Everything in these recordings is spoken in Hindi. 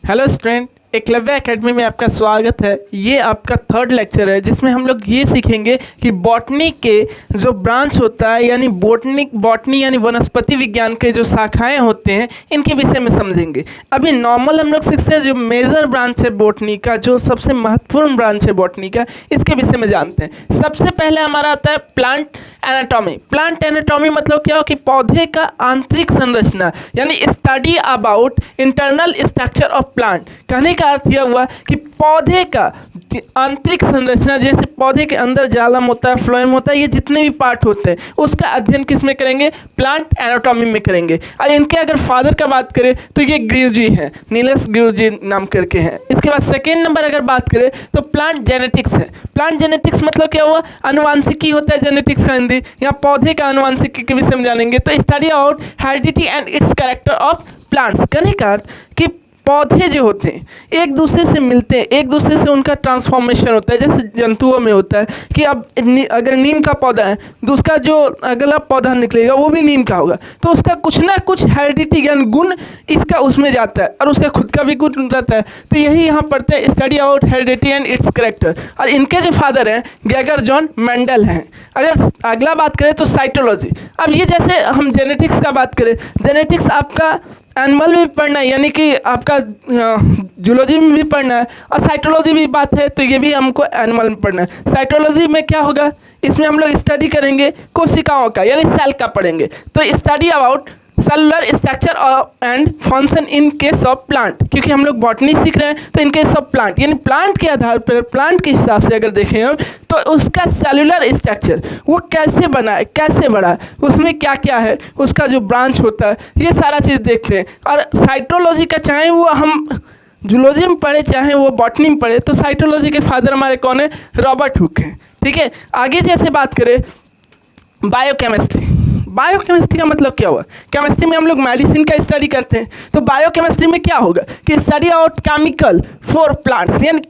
हेलो स्टूडेंट, एकलव्य एकेडमी में आपका स्वागत है। ये आपका थर्ड लेक्चर है जिसमें हम लोग ये सीखेंगे कि बॉटनी के जो ब्रांच होता है यानी बॉटनी यानी वनस्पति विज्ञान के जो शाखाएं होते हैं इनके विषय में समझेंगे। अभी नॉर्मल हम लोग सीखते हैं जो मेजर ब्रांच है बॉटनी का, जो सबसे महत्वपूर्ण ब्रांच है बॉटनी का, इसके विषय में जानते हैं। सबसे पहले हमारा आता है प्लांट एनाटॉमी। प्लांट एनाटॉमी मतलब क्या हो कि पौधे का आंतरिक संरचना यानी study about internal structure of plant. कहने का अर्थ यह हुआ कि पौधे का आंतरिक संरचना, जैसे पौधे के अंदर जालम होता है, फ्लोएम होता है, ये जितने भी पार्ट होते हैं उसका अध्ययन किस में करेंगे? प्लांट एनाटॉमी में करेंगे। और इनके अगर फादर का बात करें तो ये ग्रीवजी हैं, नीलस ग्रीवजी नाम करके हैं। इसके बाद सेकेंड नंबर अगर बात करें तो प्लांट जेनेटिक्स है। प्लांट जेनेटिक्स मतलब क्या हुआ? अनुवांशिकी होता है जेनेटिक्स का हिंदी। यहाँ पौधे का अनुवांशिकी के विषय में जानेंगे। तो study out heredity and it's character of plants. कहने का अर्थ कि पौधे जो होते हैं एक दूसरे से मिलते हैं, एक दूसरे से उनका ट्रांसफॉर्मेशन होता है। जैसे जंतुओं में होता है कि अब अगर नीम का पौधा है तो उसका जो अगला पौधा निकलेगा वो भी नीम का होगा, तो उसका कुछ ना कुछ हेरिडिटी यानी गुण इसका उसमें जाता है और उसका खुद का भी गुण रहता है। तो यही यहाँ पढ़ते हैं, study out heredity and it's character. और इनके जो फादर हैं गेगर जॉन मेंडल हैं। अगर अगला बात करें तो साइटोलॉजी। अब ये जैसे हम जेनेटिक्स का बात करें, जेनेटिक्स आपका एनिमल भी पढ़ना है यानी कि आपका जूलॉजी में भी पढ़ना है, और साइटोलॉजी भी बात है तो ये भी हमको एनिमल में पढ़ना है। साइटोलॉजी में क्या होगा? इसमें हम लोग स्टडी करेंगे कोशिकाओं का यानी सेल का पढ़ेंगे। तो study about cellular structure and function in case of plant, क्योंकि हम लोग बॉटनी सीख रहे हैं तो इन केस ऑफ प्लांट यानी प्लांट के आधार पर, प्लांट के हिसाब से अगर देखें हम तो उसका सेलुलर स्ट्रक्चर वो कैसे बना है, कैसे बढ़ा है, उसमें क्या क्या है, उसका जो ब्रांच होता है, ये सारा चीज़ देखते हैं। और साइटोलॉजी का चाहे वो हम जूलॉजी में पढ़े चाहे वो बॉटनी में पढ़े, तो साइटोलॉजी के फादर हमारे कौन है? रॉबर्ट हुक हैं। ठीक है, आगे जैसे बात करें बायोकेमिस्ट्री। बायोकेमिस्ट्री का मतलब क्या हुआ? केमिस्ट्री में हम लोग मेडिसिन का स्टडी करते हैं, तो बायोकेमिस्ट्री में क्या होगा कि study out chemical for plants यानी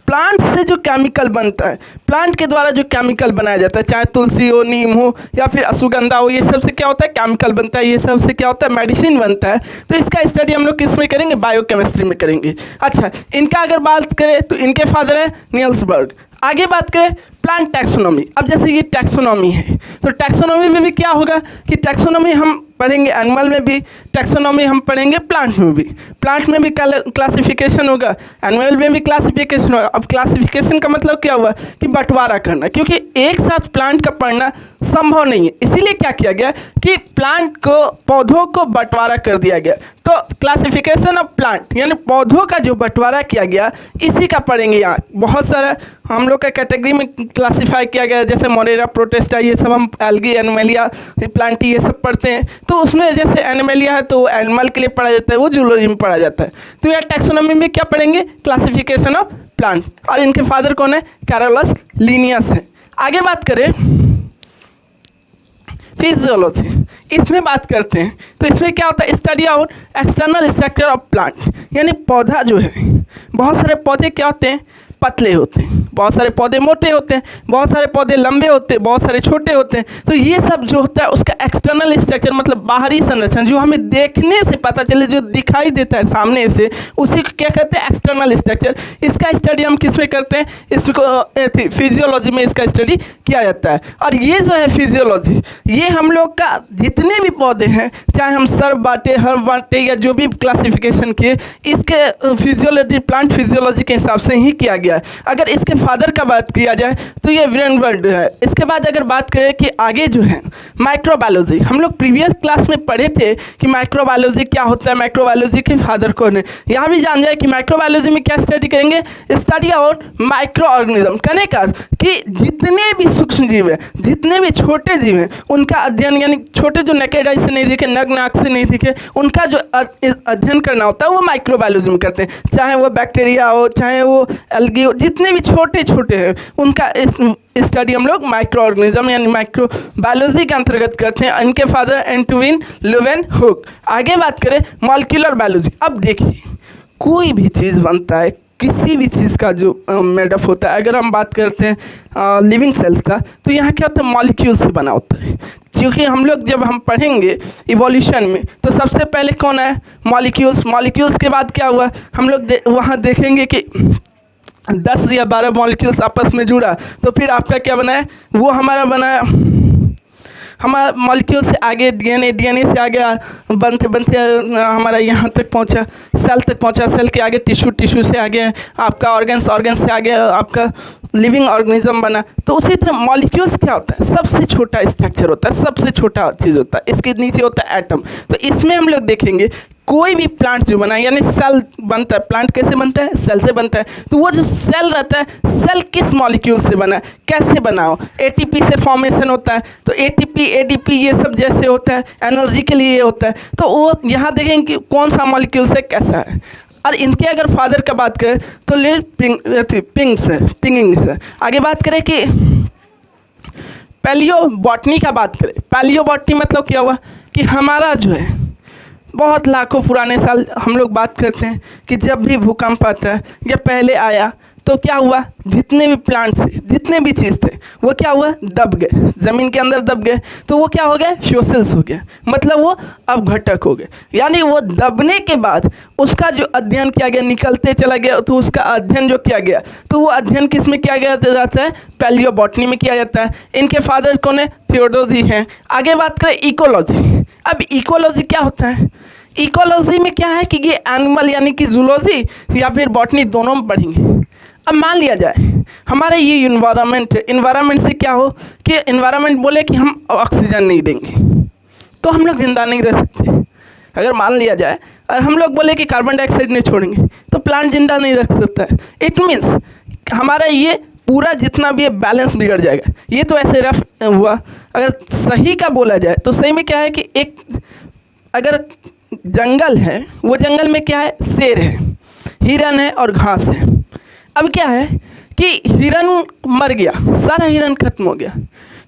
प्लांट से जो केमिकल बनता है, प्लांट के द्वारा जो केमिकल बनाया जाता है, चाहे तुलसी हो, नीम हो या फिर अश्वगंधा हो, ये सब से क्या होता है? केमिकल बनता है। ये सब से क्या होता है? मेडिसिन बनता है। तो इसका स्टडी हम लोग किस में करेंगे? बायोकेमिस्ट्री में करेंगे। अच्छा, इनका अगर बात करें तो इनके फादर हैं निल्स बर्ग। आगे बात करें प्लांट टैक्सोनॉमी। अब जैसे ये टैक्सोनॉमी है तो टैक्सोनॉमी में भी क्या होगा कि टैक्सोनॉमी हम पढ़ेंगे एनिमल में भी, टैक्सोनॉमी हम पढ़ेंगे प्लांट में भी। प्लांट में भी क्लासिफिकेशन होगा, एनिमल में भी क्लासिफिकेशन होगा। अब क्लासिफिकेशन का मतलब क्या हुआ कि बंटवारा करना, क्योंकि एक साथ प्लांट का पढ़ना संभव नहीं है। इसीलिए क्या किया गया कि प्लांट को, पौधों को बंटवारा कर दिया गया। तो क्लासिफिकेशन ऑफ प्लांट यानी पौधों का जो बंटवारा किया गया इसी का पढ़ेंगे। यहाँ बहुत सारा हम लोग का कैटेगरी में क्लासिफाई किया गया, जैसे मोरेरा प्रोटेस्टा, ये सब हम एल्गी, एनिमलिया, प्लांटी ये सब पढ़ते हैं। तो उसमें जैसे एनिमलिया है तो एनिमल के लिए पढ़ा जाता है, वो जूलॉजी में पढ़ा जाता है। तो यार टैक्सोनॉमी में क्या पढ़ेंगे? Classification of plant. और इनके फादर कौन है? कैरोलस लिनियस है। आगे बात करें फिजियोलॉजी, इसमें बात करते हैं तो इसमें क्या होता है? Study out external structure of plant यानी पौधा जो है, बहुत सारे पौधे क्या होते हैं? पतले होते हैं, बहुत सारे पौधे मोटे होते हैं, बहुत सारे पौधे लंबे होते हैं, बहुत सारे छोटे होते हैं। तो ये सब जो होता है उसका एक्सटर्नल स्ट्रक्चर मतलब बाहरी संरचना, जो हमें देखने से पता चले, जो दिखाई देता है सामने से, उसी को क्या कहते हैं? External structure. इसका स्टडी हम किस में करते हैं? इसको फिजियोलॉजी में इसका स्टडी किया जाता है। और ये जो है फिजियोलॉजी, ये हम लोग का जितने भी पौधे हैं, चाहे हम सर्व बांटे, हर्ब बांटे या जो भी क्लासिफिकेशन किए, इसके फिजियोलॉजी प्लांट फिजियोलॉजी के हिसाब से ही किया गया। अगर इसके फादर का बात किया जाए तो ये विरेनबर्ग है। इसके बाद अगर बात करें कि आगे जो है माइक्रोबायोलॉजी, हम लोग प्रीवियस क्लास में पढ़े थे कि माइक्रोबायोलॉजी क्या होता है, माइक्रोबायोलॉजी के फादर कौन है। यहाँ भी जान जाए कि माइक्रोबायोलॉजी में क्या स्टडी करेंगे? Study out micro organism. कहने का कि जितने भी सूक्ष्म जीव हैं, जितने भी छोटे जीव हैं, उनका अध्ययन यानी छोटे जो नेकेड आई से नहीं दिखे, नग्न आँख से नहीं दिखे, उनका जो अध्ययन करना होता है वो माइक्रोबायोलॉजी में करते हैं। चाहे वो बैक्टीरिया हो, चाहे वो एल्गी, जितने भी छोटे छोटे हैं उनका स्टडी हम लोग माइक्रो ऑर्गेनिज्म यानी माइक्रो बायोलॉजी के अंतर्गत करते हैं। इनके फादर एंटविन लेवेनहुक। आगे बात करें मॉलिक्यूलर बायोलॉजी। अब देखिए कोई भी चीज़ बनता है, किसी भी चीज़ का जो मेडअप होता है, अगर हम बात करते हैं लिविंग सेल्स का, तो यहाँ क्या होता है? मॉलिक्यूल से बना होता है। क्योंकि हम लोग जब हम पढ़ेंगे इवोल्यूशन में तो सबसे पहले कौन है, मॉलिक्यूल्स। मॉलिक्यूल्स के बाद क्या हुआ, हम लोग वहाँ देखेंगे कि 10 या 12 मॉलिक्यूल्स आपस में जुड़ा, तो फिर आपका क्या बना है, वो हमारा बना है हमारा मॉलिक्यूल से आगे डीएनए, डीएनए से आगे बनते बनते हमारा यहाँ तक पहुँचा, सेल तक पहुँचा, सेल के आगे टिश्यू, टिश्यू से आगे आपका ऑर्गन्स, ऑर्गन्स से आगे आपका लिविंग ऑर्गेनिज्म बना। तो उसी तरह मॉलिक्यूल्स क्या होता है, सबसे छोटा स्ट्रक्चर होता है, सबसे छोटा चीज़ होता है, इसके नीचे होता है एटम। तो इसमें हम लोग देखेंगे कोई भी प्लांट जो बना, यानी सेल बनता है, प्लांट कैसे बनता है, सेल से बनता है। तो वो जो सेल रहता है, सेल किस मॉलिक्यूल से बना है, कैसे बनाओ, एटीपी से फॉर्मेशन होता है। तो एटीपी, एडीपी ये सब जैसे होता है, एनर्जी के लिए होता है। तो वो यहाँ देखेंगे कि कौन सा मॉलिक्यूल से कैसा है। और इनके अगर फादर का बात करें तो ले पिंगिंग से। आगे बात करें कि पैलियो बॉटनी का बात करें, पैलियो बॉटनी मतलब क्या हुआ कि हमारा जो है बहुत लाखों पुराने साल हम लोग बात करते हैं कि जब भी भूकंप आता है या पहले आया तो क्या हुआ, जितने भी प्लांट थे, जितने भी चीज़ थे, वो क्या हुआ, दब गए, ज़मीन के अंदर दब गए। तो वो क्या हो गया, फ्यूसिल्स हो गया, मतलब वो अवघटक हो गए। यानी वो दबने के बाद उसका जो अध्ययन किया गया, निकलते चला गया, तो उसका अध्ययन जो किया गया, तो वो अध्ययन किस में किया गया जाता है, पैलियोबॉटनी में किया जाता है। इनके फादर कौन है, थियोडोजी हैं। आगे बात करें इकोलॉजी। अब इकोलॉजी क्या होता है, इकोलॉजी में क्या है कि ये एनिमल यानी कि जूलॉजी या फिर बॉटनी दोनों में पढ़ेंगे। अब मान लिया जाए हमारा ये इन्वायरमेंट है, इन्वायरमेंट से क्या हो कि इन्वायरमेंट बोले कि हम ऑक्सीजन नहीं देंगे तो हम लोग जिंदा नहीं रह सकते। अगर मान लिया जाए और हम लोग बोले कि कार्बन डाइऑक्साइड नहीं छोड़ेंगे तो प्लांट जिंदा नहीं रख सकता है। इट मीन्स हमारा ये पूरा जितना भी बैलेंस बिगड़ जाएगा। ये तो ऐसे रफ हुआ। अगर सही का बोला जाए तो सही में क्या है कि एक अगर जंगल है, वो जंगल में क्या है, शेर है, हिरन है और घास है। अब क्या है कि हिरन मर गया, सारा हिरन खत्म हो गया,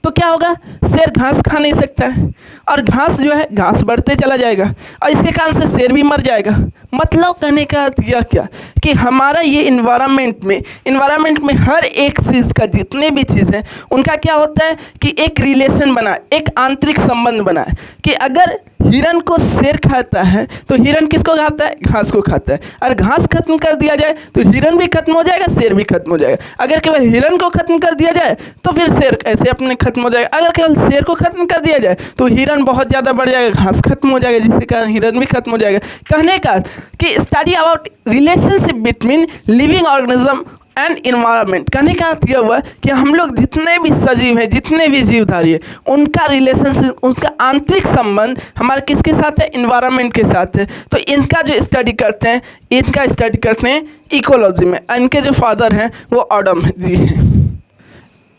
तो क्या होगा, शेर घास खा नहीं सकता है और घास जो है घास बढ़ते चला जाएगा और इसके कारण से शेर भी मर जाएगा। मतलब कहने का अर्थ यह क्या कि हमारा ये इन्वायरमेंट में हर एक चीज़ का, जितने भी चीज़ हैं उनका क्या होता है कि एक रिलेशन बना, एक आंतरिक संबंध बना है कि अगर हिरन को शेर खाता है तो हिरन किसको खाता है, घास को खाता है। और घास खत्म कर दिया जाए तो हिरन भी खत्म हो जाएगा, शेर भी खत्म हो जाएगा। अगर केवल हिरन को खत्म कर दिया जाए तो फिर शेर ऐसे अपने खत्म हो जाएगा। अगर केवल शेर को खत्म कर दिया जाए तो हिरन बहुत ज़्यादा बढ़ जाएगा, घास खत्म हो जाएगा, जिसके कारण हिरन भी खत्म हो जाएगा। कहने का कि study about relationship between living organism and environment. कहने का अर्थ यह हुआ कि हम लोग जितने भी सजीव हैं, जितने भी जीवधारी हैं, उनका रिलेशनशिप, उसका आंतरिक संबंध हमारे किसके साथ है, इन्वायरमेंट के साथ है। तो इनका जो स्टडी करते हैं इकोलॉजी में। इनके जो फादर हैं वो ऑडम जी हैं।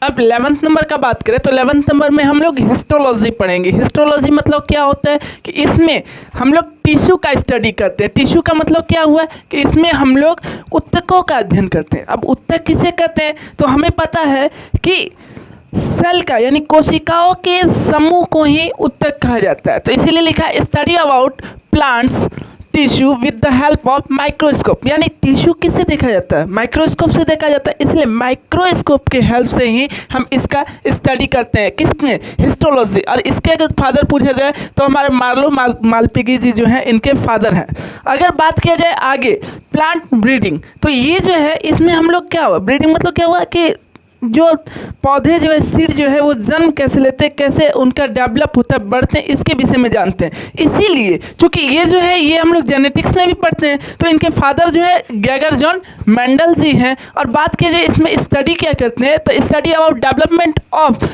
अब 11th नंबर का बात करें तो 11th नंबर में हम लोग हिस्टोलॉजी पढ़ेंगे। हिस्टोलॉजी मतलब क्या होता है कि इसमें हम लोग टिश्यू का स्टडी करते हैं। टिश्यू का मतलब क्या हुआ कि इसमें हम लोग ऊतकों का अध्ययन करते हैं। अब ऊतक किसे कहते हैं तो हमें पता है कि सेल का यानी कोशिकाओं के समूह को ही ऊतक कहा जाता है। तो इसीलिए लिखा है study about plants tissue with the help of microscope. यानी टिश्यू किससे देखा जाता है, माइक्रोस्कोप से देखा जाता है। इसलिए माइक्रोस्कोप के हेल्प से ही हम इसका स्टडी करते हैं। किसने, हिस्टोलॉजी। और इसके अगर फादर पूछा जाए तो हमारे मार्लो मालपिगी जी जो हैं इनके फादर हैं। अगर बात किया जाए आगे प्लांट ब्रीडिंग, तो ये जो है इसमें हम लोग क्या हुआ, ब्रीडिंग मतलब क्या हुआ कि जो पौधे जो है, सीड जो है, वो जन्म कैसे लेते हैं, कैसे उनका डेवलप होता है, बढ़ते हैं, इसके विषय में जानते हैं। इसीलिए चूँकि ये जो है ये हम लोग जेनेटिक्स में भी पढ़ते हैं, तो इनके फादर जो है गेगर जॉन मेंडल जी हैं। और बात की जाए इसमें स्टडी क्या करते हैं तो study about development of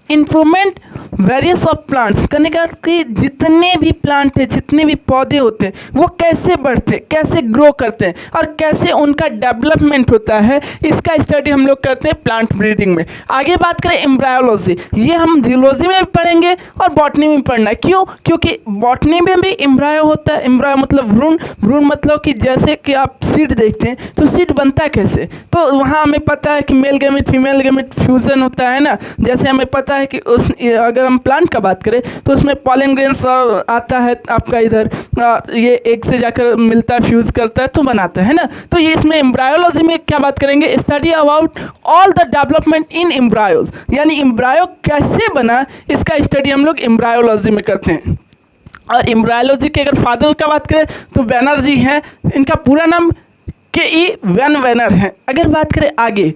improvement various of plants. कहने का कि जितने भी प्लांट हैं, जितने भी पौधे होते हैं, वो कैसे बढ़ते हैं, कैसे ग्रो करते हैं और कैसे उनका डेवलपमेंट होता है, इसका स्टडी हम लोग करते हैं प्लांट ब्रीडिंग में। आगे बात करें एम्ब्रायोलॉजी, ये हम जियोलॉजी में भी पढ़ेंगे और बॉटनी में भी पढ़ना है। क्यों, क्योंकि बॉटनी में भी एम्ब्रायो होता है। एम्ब्रायो मतलब भ्रूण, भ्रूण मतलब कि जैसे कि आप सीड देखते हैं तो सीड बनता कैसे, तो वहाँ हमें पता है कि male gamete female gamete fusion होता है ना। जैसे हमें पता होता है कि उस अगर हम प्लांट का बात करें तो उसमें पॉलन ग्रेन्स आता है आपका इधर, ये एक से जाकर मिलता है, फ्यूज़ करता है तो बनाता है ना। तो ये इसमें एम्ब्रायोलॉजी में क्या बात करेंगे, study about all the development in embryos, यानी एम्ब्रायो कैसे बना इसका स्टडी हम लोग एम्ब्रायोलॉजी में करते हैं। और एम्ब्रायोलॉजी के अगर फादर का बात करें तो वेनर जी हैं, इनका पूरा नाम के वैन वेनर है। अगर बात करें आगे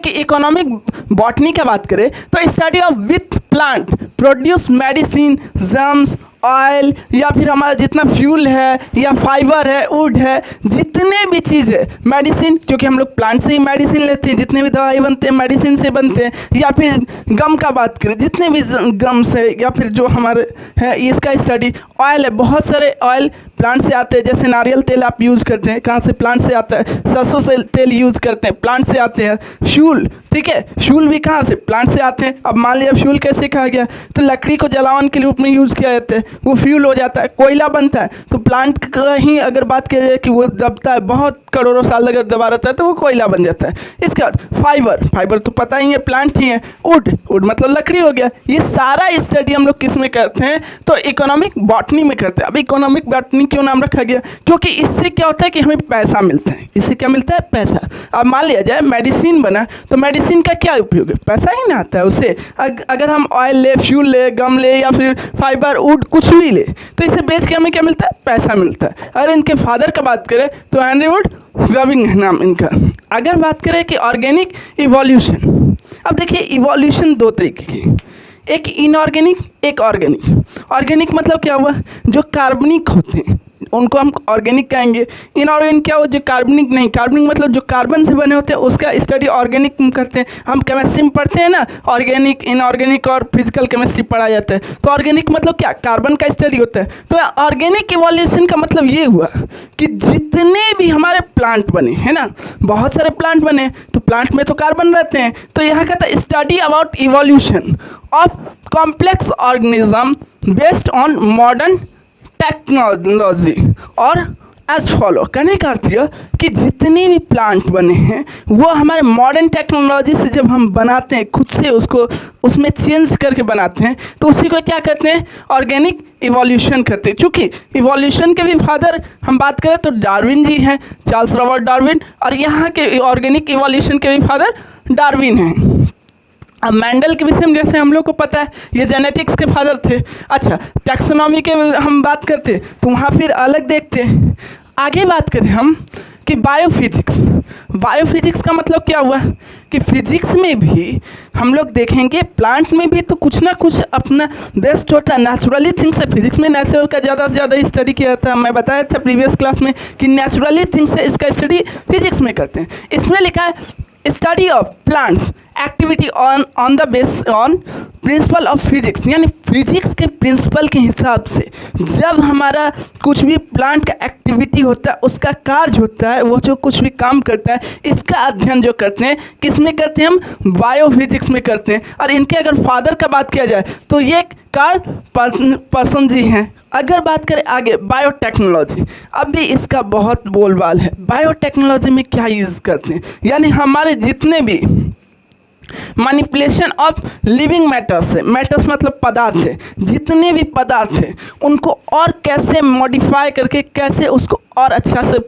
कि इकोनॉमिक बॉटनी का बात करें तो study of with plant produce medicine, germs, oil या फिर हमारा जितना फ्यूल है या फाइबर है, वुड है, जितने भी चीज़ है मेडिसिन, क्योंकि हम लोग प्लांट से ही मेडिसिन लेते हैं, जितने भी दवाई बनते हैं मेडिसिन से बनते हैं, या फिर गम का बात करें जितने भी गम से, या फिर जो हमारे है इसका स्टडी, ऑयल है, बहुत सारे ऑयल प्लांट से आते हैं, जैसे नारियल तेल आप यूज़ करते हैं, कहाँ से, प्लांट से आता है, सरसों से तेल यूज़ करते हैं, प्लांट से आते हैं, फ्यूल, ठीक है, फ्यूल भी कहाँ से, प्लांट से आते हैं। अब मान लिया फ्यूल कैसे कहा गया, तो लकड़ी को जलावन के रूप में यूज़ किया जाता है, वो फ्यूल हो जाता है, कोयला बनता है, तो प्लांट का ही अगर बात किया जाए कि वो दबता है, बहुत करोड़ों साल अगर दबा रहता है तो वो कोयला बन जाता है। इसके बाद फाइबर तो पता ही है प्लांट ही है, वुड मतलब लकड़ी हो गया। ये सारा स्टडी हम लोग किस में करते हैं, तो इकोनॉमिक बॉटनी में करते हैं। अब इकोनॉमिक बॉटनी क्यों नाम रखा गया, क्योंकि इससे क्या होता है कि हमें पैसा मिलता है। इससे क्या मिलता है, पैसा। अब मान लिया जाए मेडिसिन बना, तो मेडिसिन का क्या उपयोग है, पैसा ही ना आता है उससे। अगर हम ऑयल ले, फ्यूल ले, गम ले या फिर फाइबर, वुड कुछ भी ले, तो इसे बेच के हमें क्या मिलता है, पैसा मिलता है। अगर इनके फादर का बात करें तो हेनरी वुड रबिंग है नाम इनका। अगर बात करें कि ऑर्गेनिक इवोल्यूशन, अब देखिए इवोल्यूशन दो तरीके की, एक इनऑर्गेनिक, एक ऑर्गेनिक। ऑर्गेनिक मतलब क्या हुआ, जो कार्बनिक होते हैं उनको हम ऑर्गेनिक कहेंगे। इनऑर्गेनिक क्या हो, जो कार्बनिक नहीं, कार्बनिक मतलब जो कार्बन से बने होते हैं उसका स्टडी ऑर्गेनिक करते हैं। हम केमिस्ट्री में पढ़ते हैं ना, ऑर्गेनिक, इनऑर्गेनिक और फिजिकल केमिस्ट्री पढ़ा जाता है। तो ऑर्गेनिक मतलब क्या, कार्बन का स्टडी होता है। तो ऑर्गेनिक इवोल्यूशन का मतलब ये हुआ कि जितने भी हमारे प्लांट बने हैं ना, बहुत सारे प्लांट बने, तो प्लांट में तो कार्बन रहते हैं, तो यहाँ का था study about evolution of complex organism based on modern technology. और एज फॉलो, कहने का अर्थ यह कि जितने भी प्लांट बने हैं वो हमारे मॉडर्न टेक्नोलॉजी से जब हम बनाते हैं, खुद से उसको उसमें चेंज करके बनाते हैं, तो उसी को क्या कहते हैं, ऑर्गेनिक इवोल्यूशन कहते हैं। चूँकि इवोल्यूशन के भी फादर हम बात करें तो डार्विन जी हैं, चार्ल्स रॉबर्ट डार्विन, और यहाँ के ऑर्गेनिक इवोल्यूशन के भी फादर डार्विन हैं। अब मेंडल के विषय में जैसे हम लोग को पता है ये जेनेटिक्स के फादर थे। अच्छा, टैक्सोनॉमी के हम बात करते तो वहाँ फिर अलग देखते। आगे बात करें हम कि बायोफिजिक्स। बायोफिजिक्स का मतलब क्या हुआ कि फिजिक्स में भी हम लोग देखेंगे, प्लांट में भी तो कुछ ना कुछ अपना बेस्ट होता है, नेचुरली थिंग्स है। फिजिक्स में नेचुरल का ज़्यादा से ज़्यादा स्टडी किया जाता है। मैं बताया था प्रीवियस क्लास में कि नेचुरली थिंग्स है, इसका स्टडी फिजिक्स में करते हैं। इसमें लिखा है study of plants activity on the base on principle of physics, यानी फिजिक्स के प्रिंसिपल के हिसाब से जब हमारा कुछ भी प्लांट का एक्टिविटी होता है, उसका कार्य होता है, वो जो कुछ भी काम करता है, इसका अध्ययन जो करते हैं किस में करते हैं, हम बायोफिजिक्स में करते हैं। और इनके अगर फादर का बात किया जाए तो ये कार्ल पर्सन जी हैं। अगर बात करें आगे बायोटेक्नोलॉजी, अब भी इसका बहुत बोलबाल है। बायोटेक्नोलॉजी में क्या यूज़ करते हैं, यानी हमारे जितने भी मैनिपुलेशन ऑफ लिविंग मैटर्स है, मैटर्स मतलब पदार्थ है, जितने भी पदार्थ हैं उनको और कैसे मॉडिफाई करके कैसे उसको और अच्छा से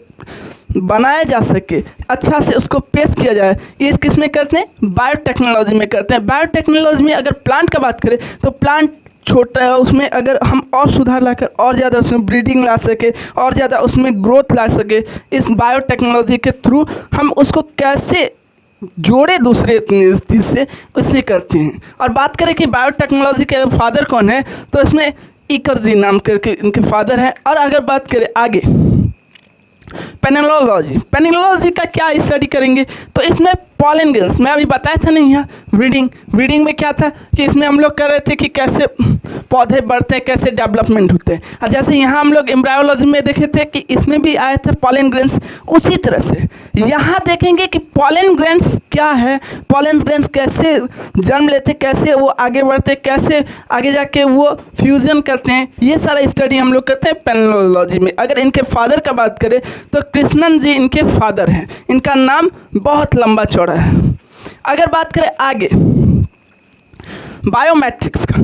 बनाया जा सके, अच्छा से उसको पेश किया जाए, ये किस में करते हैं, बायोटेक्नोलॉजी में करते हैं। बायोटेक्नोलॉजी में अगर प्लांट का बात करें तो प्लांट छोटा है, उसमें अगर हम और सुधार लाकर और ज़्यादा उसमें ब्रीडिंग ला सके और ज़्यादा उसमें ग्रोथ ला सके, इस बायोटेक्नोलॉजी के थ्रू हम उसको कैसे जोड़े दूसरे चीज़ से, उससे करते हैं। और बात करें कि बायोटेक्नोलॉजी के फादर कौन है, तो इसमें इकर्जी नाम करके इनके फादर हैं। और अगर बात करें आगे पेनिनोलॉजी, पेनिनोलॉजी का क्या स्टडी करेंगे, तो इसमें पॉलन ग्रेन्स, मैं अभी बताया था नहीं यहाँ ब्रीडिंग में क्या था कि इसमें हम लोग कर रहे थे कि कैसे पौधे बढ़ते हैं, कैसे डेवलपमेंट होते हैं। और जैसे यहाँ हम लोग एम्ब्रायोलॉजी में देखे थे कि इसमें भी आए थे पॉलन ग्रेन्स, उसी तरह से यहाँ देखेंगे कि पॉलन ग्रेन्स क्या है, पॉलन ग्रेन्स कैसे जन्म लेते, कैसे वो आगे बढ़ते, कैसे आगे जाके वो फ्यूजन करते हैं, ये सारा स्टडी हम लोग करते हैं पेनिनोलॉजी में। अगर इनके फादर का बात करें तो कृष्णन जी इनके फादर हैं, इनका नाम बहुत लंबा चौड़ा है। अगर बात करें आगे बायोमेट्रिक्स का,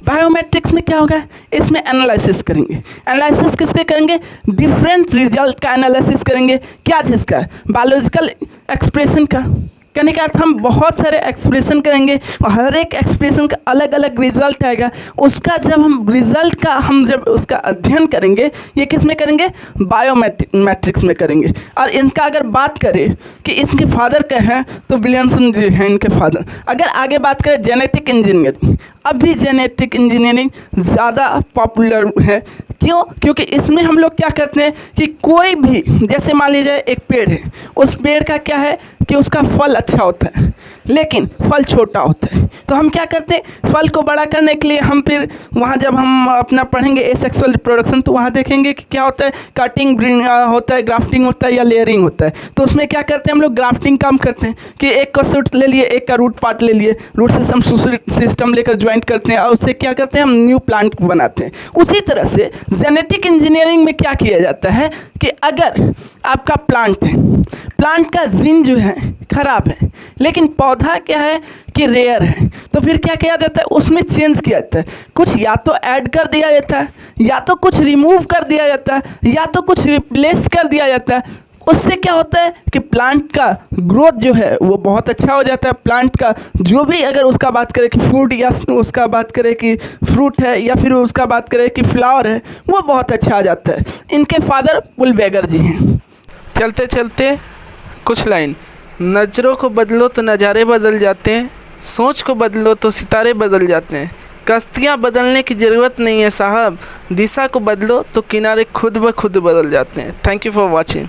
बायोमेट्रिक्स में क्या होगा, इसमें एनालिसिस करेंगे। एनालिसिस किसके करेंगे, डिफरेंट रिजल्ट का एनालिसिस करेंगे। क्या चीज़ का, बायोलॉजिकल एक्सप्रेशन का। कहने का अर्थ हम बहुत सारे एक्सप्रेशन करेंगे और हर एक एक्सप्रेशन का अलग अलग रिजल्ट आएगा। उसका जब हम रिजल्ट का जब उसका अध्ययन करेंगे, ये किस में करेंगे, बायोमेट्रिक्स में करेंगे। और इनका अगर बात करें कि इसके फादर क्या हैं, तो विलियमसन जी हैं इनके फादर। अगर आगे बात करें जेनेटिक इंजीनियरिंग, अभी जेनेटिक इंजीनियरिंग ज़्यादा पॉपुलर है। क्यों, क्योंकि इसमें हम लोग क्या करते हैं कि कोई भी, जैसे मान लीजिए एक पेड़ है, उस पेड़ का क्या है कि उसका फल अच्छा होता है लेकिन फल छोटा होता है, तो हम क्या करते हैं, फल को बड़ा करने के लिए हम फिर वहाँ जब हम अपना पढ़ेंगे एसेक्सुअल रिप्रोडक्शन, तो वहाँ देखेंगे कि क्या होता है, कटिंग होता है, ग्राफ्टिंग होता है या लेयरिंग होता है। तो उसमें क्या करते हैं हम लोग, ग्राफ्टिंग काम करते हैं कि एक का शूट ले लिए, एक का रूट पार्ट ले लिए, रूट सिस्टम लेकर ज्वाइंट करते हैं और उससे क्या करते हैं, हम न्यू प्लांट बनाते हैं। उसी तरह से जेनेटिक इंजीनियरिंग में क्या किया जाता है कि अगर आपका प्लांट है, प्लांट का जीन जो है खराब है लेकिन पौधा क्या है कि रेयर है, तो फिर क्या किया जाता है, उसमें चेंज किया जाता है। कुछ या तो ऐड कर दिया जाता है, या तो कुछ रिमूव कर दिया जाता है, या तो कुछ रिप्लेस कर दिया जाता है। उससे क्या होता है कि प्लांट का ग्रोथ जो है वो बहुत अच्छा हो जाता है। प्लांट का जो भी, अगर उसका बात करें कि फूड, या उसका बात करें कि फ्रूट है, या फिर उसका बात करें कि फ्लावर है, वो बहुत अच्छा आ जाता है। इनके फादर वुलवेगर जी हैं। चलते चलते कुछ लाइन, नज़रों को बदलो तो नज़ारे बदल जाते हैं, सोच को बदलो तो सितारे बदल जाते हैं, कश्तियाँ बदलने की ज़रूरत नहीं है साहब, दिशा को बदलो तो किनारे खुद ब खुद बदल जाते हैं। Thank you for watching.